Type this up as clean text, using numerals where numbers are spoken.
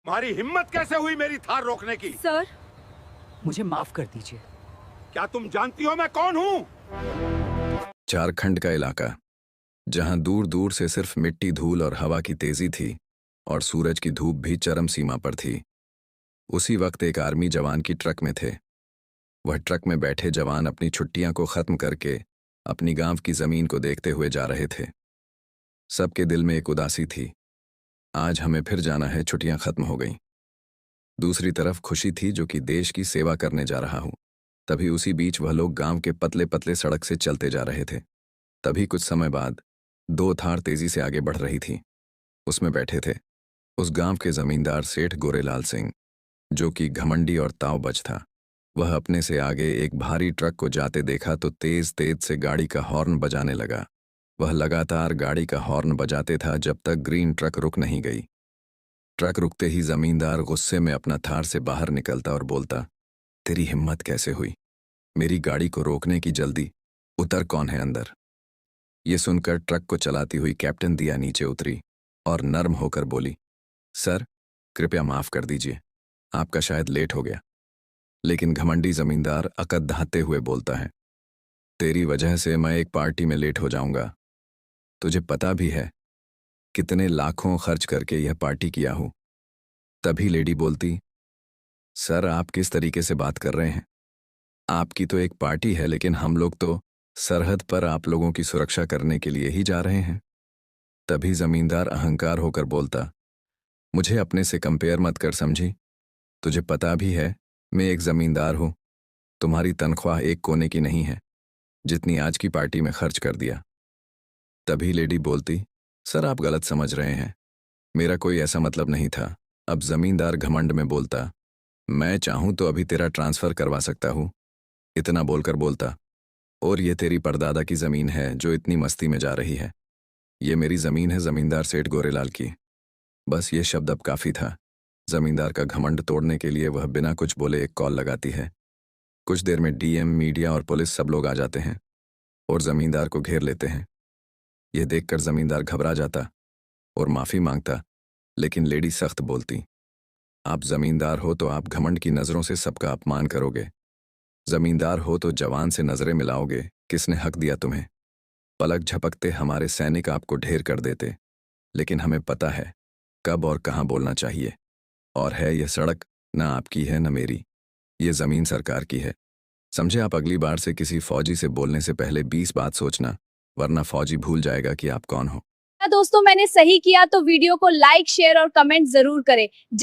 तुम्हारी हिम्मत कैसे हुई मेरी थार रोकने की? सर, मुझे माफ कर दीजिए। क्या तुम जानती हो मैं कौन हूँ? झारखंड का इलाका, जहां दूर दूर से सिर्फ मिट्टी, धूल और हवा की तेजी थी और सूरज की धूप भी चरम सीमा पर थी। उसी वक्त एक आर्मी जवान की ट्रक में थे। वह ट्रक में बैठे जवान अपनी छुट्टियां को खत्म करके अपनी गांव की जमीन को देखते हुए जा रहे थे। सबके दिल में एक उदासी थी। आज हमें फिर जाना है, छुट्टियां खत्म हो गईं। दूसरी तरफ खुशी थी जो कि देश की सेवा करने जा रहा हूं। तभी उसी बीच वह लोग गांव के पतले पतले सड़क से चलते जा रहे थे। तभी कुछ समय बाद दो थार तेजी से आगे बढ़ रही थी। उसमें बैठे थे उस गांव के जमींदार सेठ गोरेलाल सिंह, जो कि घमंडी और तावबच था। वह अपने से आगे एक भारी ट्रक को जाते देखा तो तेज तेज से गाड़ी का हॉर्न बजाने लगा। वह लगातार गाड़ी का हॉर्न बजाते था जब तक ग्रीन ट्रक रुक नहीं गई। ट्रक रुकते ही जमींदार गुस्से में अपना थार से बाहर निकलता और बोलता, तेरी हिम्मत कैसे हुई मेरी गाड़ी को रोकने की? जल्दी उतर, कौन है अंदर? ये सुनकर ट्रक को चलाती हुई कैप्टन दिया नीचे उतरी और नर्म होकर बोली, सर कृपया माफ कर दीजिए, आपका शायद लेट हो गया। लेकिन घमंडी जमींदार अकद दहाते हुए बोलता है, तेरी वजह से मैं एक पार्टी में लेट हो जाऊंगा। तुझे पता भी है कितने लाखों खर्च करके यह पार्टी किया हूं। तभी लेडी बोलती, सर आप किस तरीके से बात कर रहे हैं? आपकी तो एक पार्टी है, लेकिन हम लोग तो सरहद पर आप लोगों की सुरक्षा करने के लिए ही जा रहे हैं। तभी जमींदार अहंकार होकर बोलता, मुझे अपने से कंपेयर मत कर समझी। तुझे पता भी है मैं एक जमींदार हूं। तुम्हारी तनख्वाह एक कोने की नहीं है जितनी आज की पार्टी में खर्च कर दिया। तभी लेडी बोलती, सर आप गलत समझ रहे हैं, मेरा कोई ऐसा मतलब नहीं था। अब जमींदार घमंड में बोलता, मैं चाहूं तो अभी तेरा ट्रांसफर करवा सकता हूं। इतना बोलकर बोलता, और ये तेरी परदादा की जमीन है जो इतनी मस्ती में जा रही है। ये मेरी जमीन है जमींदार सेठ गोरेलाल की। बस ये शब्द अब काफी था। जमींदार का घमंड तोड़ने के लिए वह बिना कुछ बोले एक कॉल लगाती है। कुछ देर में डीएम, मीडिया और पुलिस सब लोग आ जाते हैं और जमींदार को घेर लेते हैं। यह देखकर जमींदार घबरा जाता और माफी मांगता, लेकिन लेडी सख्त बोलती, आप जमींदार हो तो आप घमंड की नजरों से सबका अपमान करोगे। जमींदार हो तो जवान से नजरें मिलाओगे। किसने हक दिया तुम्हें? पलक झपकते हमारे सैनिक आपको ढेर कर देते। लेकिन हमें पता है कब और कहां बोलना चाहिए। और है यह सड़क ना आपकी है न मेरी, ये जमीन सरकार की है। समझे? आप अगली बार से किसी फौजी से बोलने से पहले 20 बात सोचना, वरना फौजी भूल जाएगा कि आप कौन हो। दोस्तों मैंने सही किया तो वीडियो को लाइक, शेयर और कमेंट जरूर करें।